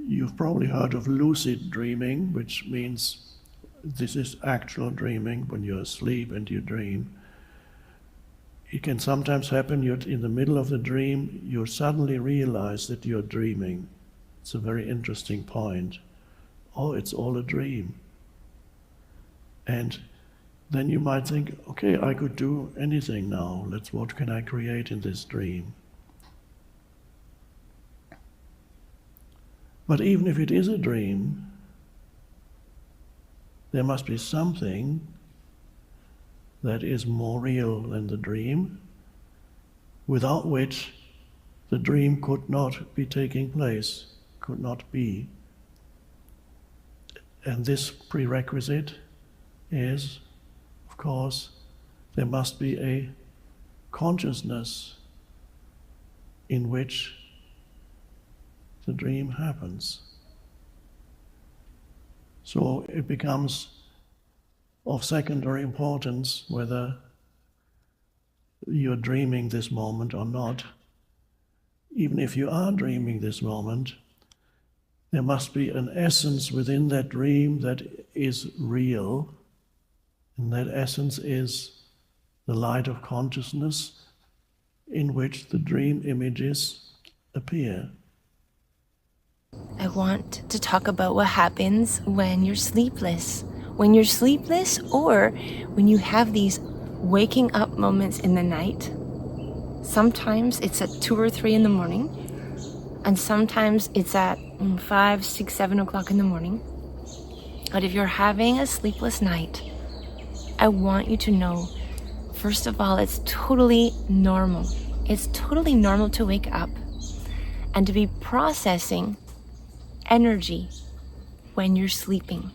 You've probably heard of lucid dreaming, which means this is actual dreaming when you're asleep and you dream. It can sometimes happen you're in the middle of the dream, you suddenly realize that you're dreaming. It's a very interesting point. Oh, it's all a dream. And then you might think, okay, I could do anything now. What can I create in this dream? But even if it is a dream, there must be something that is more real than the dream, without which the dream could not be taking place, could not be. And this prerequisite is, of course, there must be a consciousness in which the dream happens. So it becomes of secondary importance whether you're dreaming this moment or not. Even if you are dreaming this moment, there must be an essence within that dream that is real, and that essence is the light of consciousness in which the dream images appear. I want to talk about what happens when you're sleepless. When you're sleepless, or when you have these waking up moments in the night. Sometimes it's at 2 or 3 in the morning, and sometimes it's at 5, 6, 7 o'clock in the morning. But if you're having a sleepless night, I want you to know, first of all, it's totally normal. It's totally normal to wake up and to be processing energy when you're sleeping.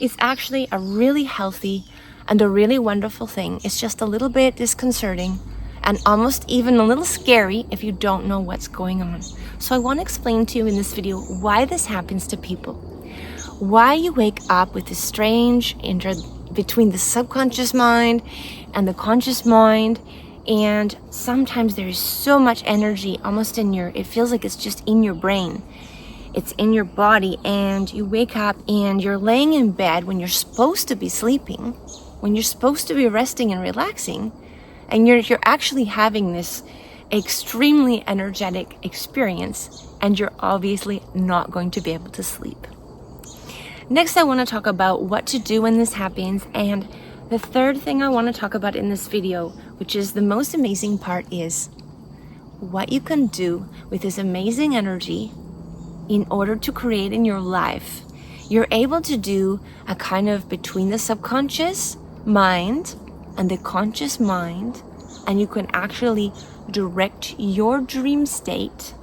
It's actually a really healthy and a really wonderful thing. It's just a little bit disconcerting and almost even a little scary if you don't know what's going on. So I want to explain to you in this video why this happens to people. Why you wake up with this strange between the subconscious mind and the conscious mind, and sometimes there is so much energy almost it feels like it's just in your brain. It's in your body, and you wake up and you're laying in bed when you're supposed to be sleeping, when you're supposed to be resting and relaxing, and you're actually having this extremely energetic experience, and you're obviously not going to be able to sleep. Next, I want to talk about what to do when this happens, and the third thing I want to talk about in this video, which is the most amazing part, is what you can do with this amazing energy in order to create in your life. You're able to do a kind of between the subconscious mind and the conscious mind, and you can actually direct your dream state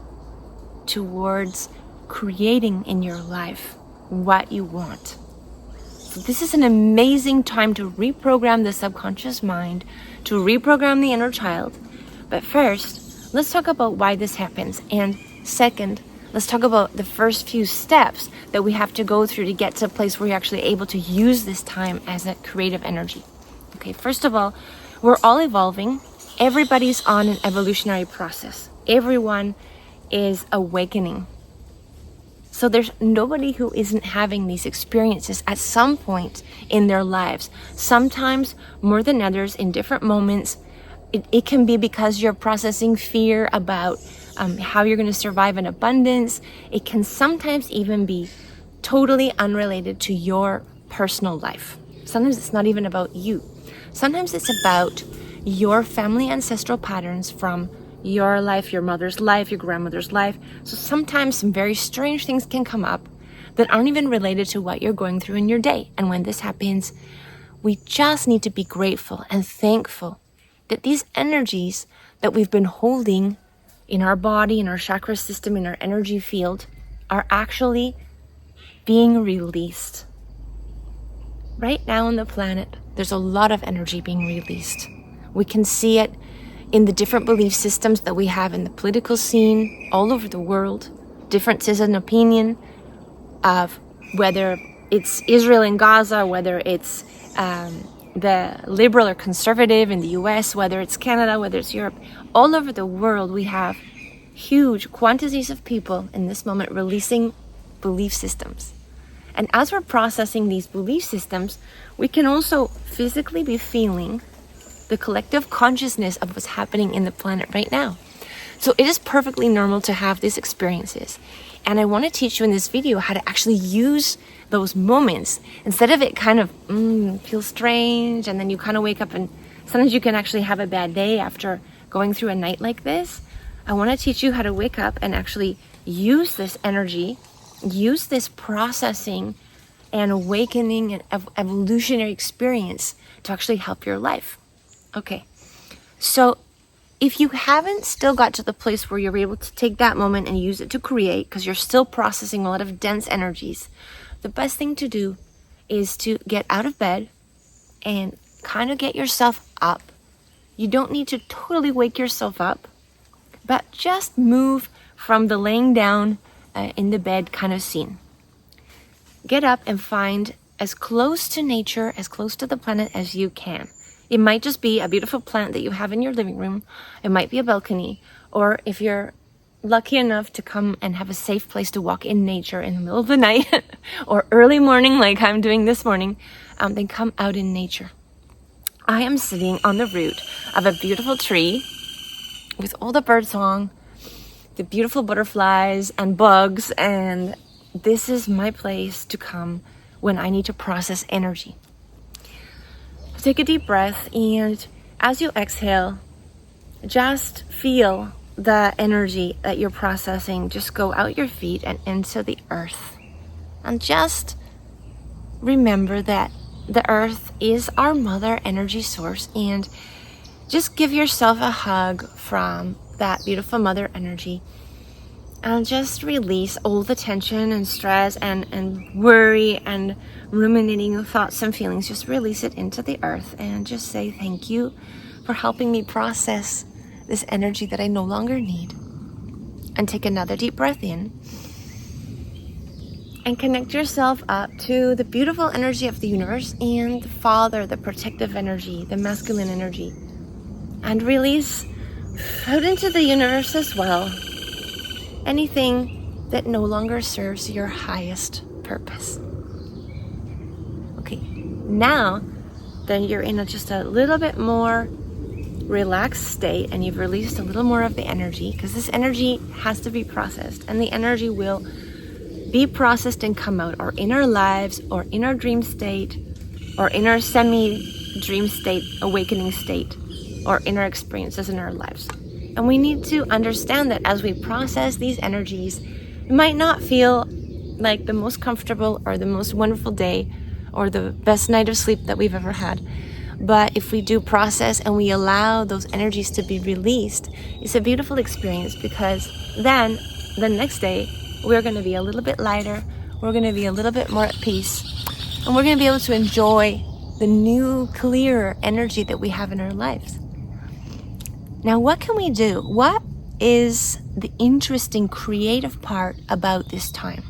towards creating in your life what you want. So this is an amazing time to reprogram the subconscious mind, to reprogram the inner child. But first, let's talk about why this happens. And second, let's talk about the first few steps that we have to go through to get to a place where you're actually able to use this time as a creative energy. Okay, first of all, we're all evolving. Everybody's on an evolutionary process. Everyone is awakening. So there's nobody who isn't having these experiences at some point in their lives. Sometimes more than others in different moments. It can be because you're processing fear about how you're going to survive in abundance. It can sometimes even be totally unrelated to your personal life. Sometimes it's not even about you. Sometimes it's about your family ancestral patterns from your life, your mother's life, your grandmother's life. So sometimes some very strange things can come up that aren't even related to what you're going through in your day. And when this happens, we just need to be grateful and thankful that these energies that we've been holding in our body, in our chakra system, in our energy field, are actually being released. Right now on the planet, there's a lot of energy being released. We can see it in the different belief systems that we have in the political scene all over the world, differences in opinion of whether it's Israel and Gaza, whether it's the liberal or conservative in the US, whether it's Canada, whether it's Europe. All over the world we have huge quantities of people in this moment releasing belief systems. And as we're processing these belief systems, we can also physically be feeling the collective consciousness of what's happening in the planet right now. So it is perfectly normal to have these experiences. And I want to teach you in this video how to actually use those moments. Instead of it kind of feel strange, and then you kind of wake up and sometimes you can actually have a bad day after going through a night like this. I want to teach you how to wake up and actually use this energy, use this processing and awakening and evolutionary experience to actually help your life. Okay, so if you haven't still got to the place where you're able to take that moment and use it to create, because you're still processing a lot of dense energies, the best thing to do is to get out of bed and kind of get yourself up. You don't need to totally wake yourself up, but just move from the laying down in the bed kind of scene. Get up and find as close to nature, as close to the planet as you can. It might just be a beautiful plant that you have in your living room. It might be a balcony, or if you're lucky enough to come and have a safe place to walk in nature in the middle of the night or early morning like I'm doing this morning, then come out in nature. I am sitting on the root of a beautiful tree with all the birdsong, the beautiful butterflies and bugs, and this is my place to come when I need to process energy. Take a deep breath, and as you exhale, just feel the energy that you're processing just go out your feet and into the earth. And just remember that the earth is our mother energy source, and just give yourself a hug from that beautiful mother energy. And just release all the tension and stress and worry and ruminating thoughts and feelings. Just release it into the earth and just say thank you for helping me process this energy that I no longer need. And take another deep breath in. And connect yourself up to the beautiful energy of the universe and the Father, the protective energy, the masculine energy. And release out into the universe as well anything that no longer serves your highest purpose. Okay, now then you're in just a little bit more relaxed state, and you've released a little more of the energy, because this energy has to be processed, and the energy will be processed and come out, or in our lives, or in our dream state, or in our semi-dream state, awakening state, or in our experiences in our lives. And we need to understand that as we process these energies, it might not feel like the most comfortable or the most wonderful day or the best night of sleep that we've ever had. But if we do process and we allow those energies to be released, it's a beautiful experience, because then the next day we're going to be a little bit lighter, we're going to be a little bit more at peace, and we're going to be able to enjoy the new, clearer energy that we have in our lives. Now, what can we do? What is the interesting, creative part about this time?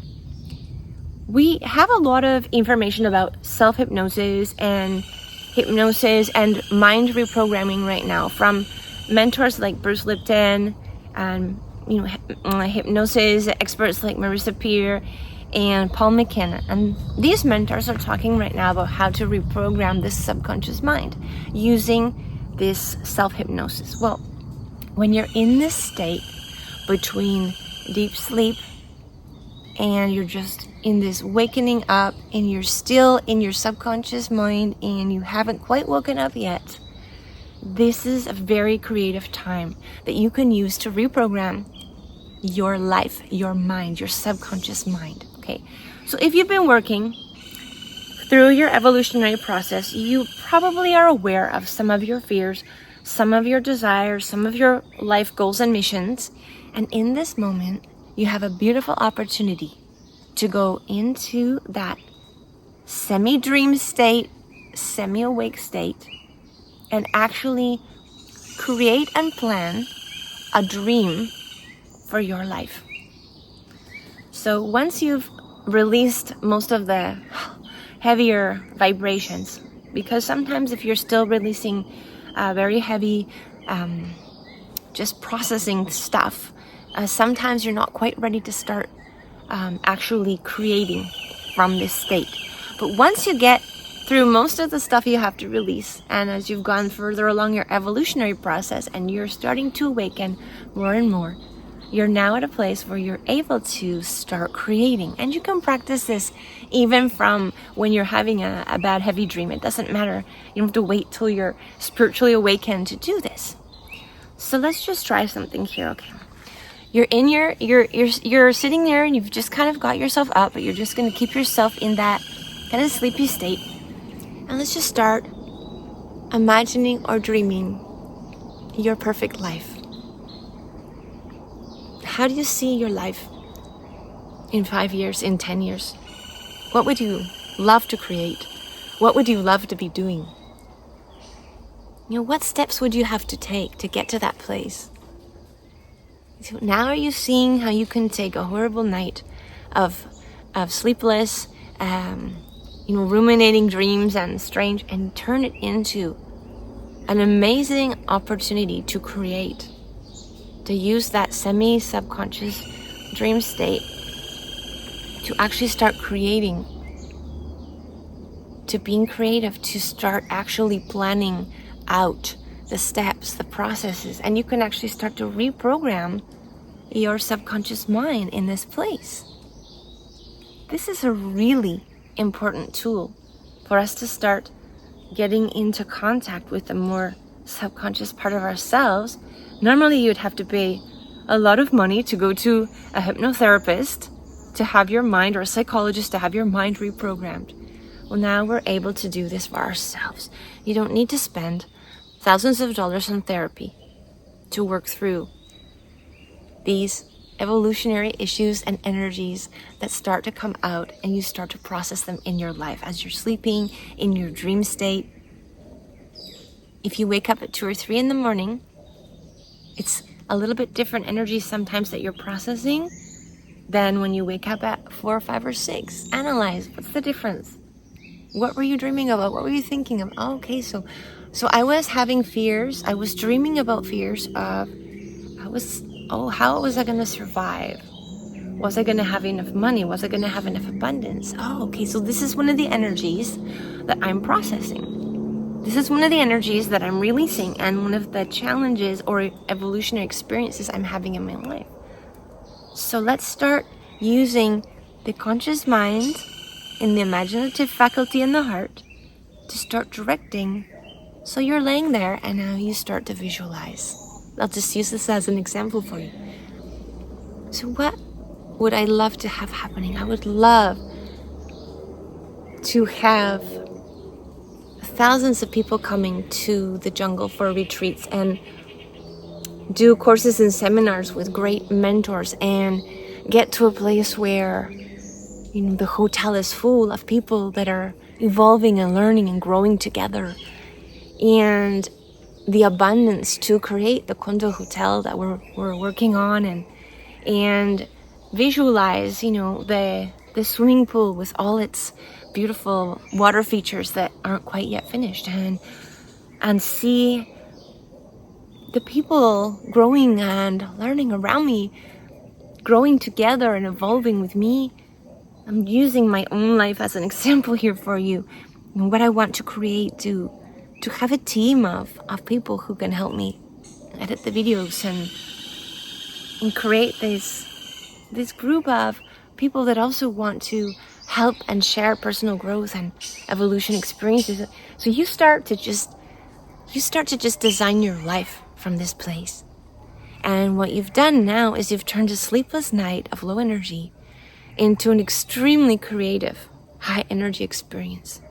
We have a lot of information about self-hypnosis and hypnosis and mind reprogramming right now from mentors like Bruce Lipton and hypnosis experts like Marissa Peer and Paul McKenna. And these mentors are talking right now about how to reprogram this subconscious mind using this self-hypnosis. Well, when you're in this state between deep sleep and you're just in this wakening up and you're still in your subconscious mind and you haven't quite woken up yet, this is a very creative time that you can use to reprogram your life, your mind, your subconscious mind. Okay, so if you've been working through your evolutionary process, you probably are aware of some of your fears, some of your desires, some of your life goals and missions. And in this moment, you have a beautiful opportunity to go into that semi-dream state, semi-awake state, and actually create and plan a dream for your life. So once you've released most of the heavier vibrations, because sometimes if you're still releasing very heavy just processing stuff, sometimes you're not quite ready to start actually creating from this state. But once you get through most of the stuff you have to release, and as you've gone further along your evolutionary process and you're starting to awaken more and more, you're now at a place where you're able to start creating. And you can practice this even from when you're having a bad, heavy dream. It doesn't matter. You don't have to wait till you're spiritually awakened to do this. So let's just try something here, okay? You're sitting there and you've just kind of got yourself up, but you're just going to keep yourself in that kind of sleepy state. And let's just start imagining or dreaming your perfect life. How do you see your life in 5 years, in 10 years? What would you love to create? What would you love to be doing? What steps would you have to take to get to that place? So now are you seeing how you can take a horrible night of sleepless, ruminating dreams and strange, and turn it into an amazing opportunity to create, to use that semi-subconscious dream state to actually start creating, to being creative, to start actually planning out the steps, the processes, and you can actually start to reprogram your subconscious mind in this place. This is a really important tool for us to start getting into contact with the more subconscious part of ourselves. Normally you'd have to pay a lot of money to go to a hypnotherapist to have your mind, or a psychologist to have your mind reprogrammed. Well, now we're able to do this for ourselves. You don't need to spend thousands of dollars on therapy to work through these evolutionary issues and energies that start to come out, and you start to process them in your life as you're sleeping, in your dream state. If you wake up at 2 or 3 in the morning, it's a little bit different energy sometimes that you're processing than when you wake up at 4 or 5 or 6. Analyze, what's the difference? What were you dreaming about? What were you thinking of? Oh, okay, so I was having fears. I was dreaming about fears of, how was I going to survive? Was I going to have enough money? Was I going to have enough abundance? Oh, okay, so this is one of the energies that I'm processing. This is one of the energies that I'm releasing, and one of the challenges or evolutionary experiences I'm having in my life. So let's start using the conscious mind and the imaginative faculty in the heart to start directing. So you're laying there and now you start to visualize. I'll just use this as an example for you. So what would I love to have happening? I would love to have thousands of people coming to the jungle for retreats and do courses and seminars with great mentors, and get to a place where the hotel is full of people that are evolving and learning and growing together, and the abundance to create the condo hotel that we're working on, and visualize the swimming pool with all its beautiful water features that aren't quite yet finished, and see the people growing and learning around me, growing together and evolving with me. I'm using my own life as an example here for you, and what I want to create, to have a team of people who can help me edit the videos and create this group of people that also want to help and share personal growth and evolution experiences. So you start to just design your life from this place. And what you've done now is you've turned a sleepless night of low energy into an extremely creative, high energy experience.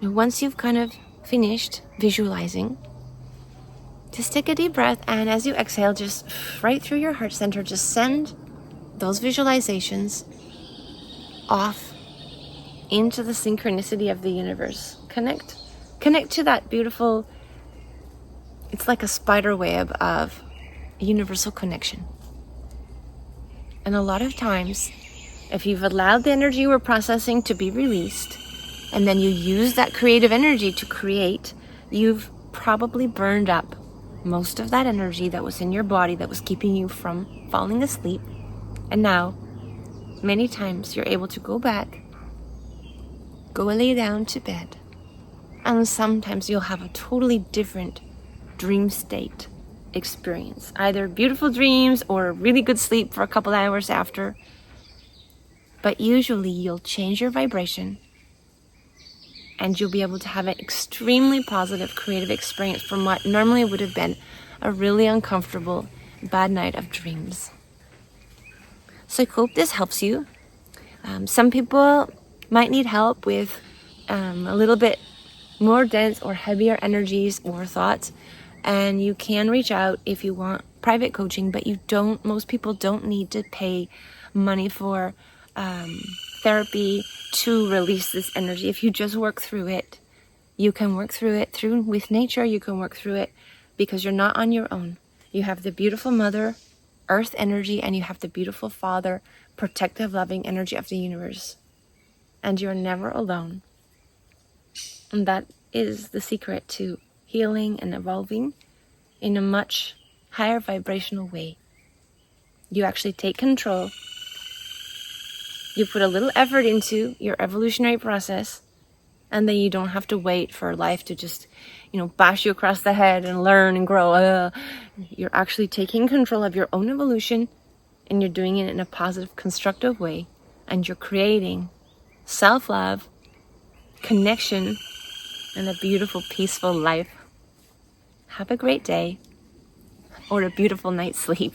And once you've kind of finished visualizing, just take a deep breath, and as you exhale, just right through your heart center, just send those visualizations off into the synchronicity of the universe. Connect to that beautiful, it's like a spider web of universal connection. And a lot of times, if you've allowed the energy we're processing to be released, and then you use that creative energy to create, you've probably burned up most of that energy that was in your body that was keeping you from falling asleep. And now, many times, you're able to go back, go lay down to bed. And sometimes you'll have a totally different dream state experience. Either beautiful dreams or really good sleep for a couple hours after. But usually you'll change your vibration and you'll be able to have an extremely positive creative experience from what normally would have been a really uncomfortable bad night of dreams. So I hope this helps you. Some people might need help with a little bit more dense or heavier energies or thoughts, and you can reach out if you want private coaching, but most people don't need to pay money for therapy to release this energy. If you just work through it, you can work through it with nature. You can work through it because you're not on your own. You have the beautiful Mother Earth energy, and you have the beautiful Father, protective, loving energy of the universe. And you're never alone. And that is the secret to healing and evolving in a much higher vibrational way. You actually take control. You put a little effort into your evolutionary process, and then you don't have to wait for life to just, bash you across the head and learn and grow. You're actually taking control of your own evolution, and you're doing it in a positive, constructive way, and you're creating self-love, connection, and a beautiful, peaceful life. Have a great day or a beautiful night's sleep.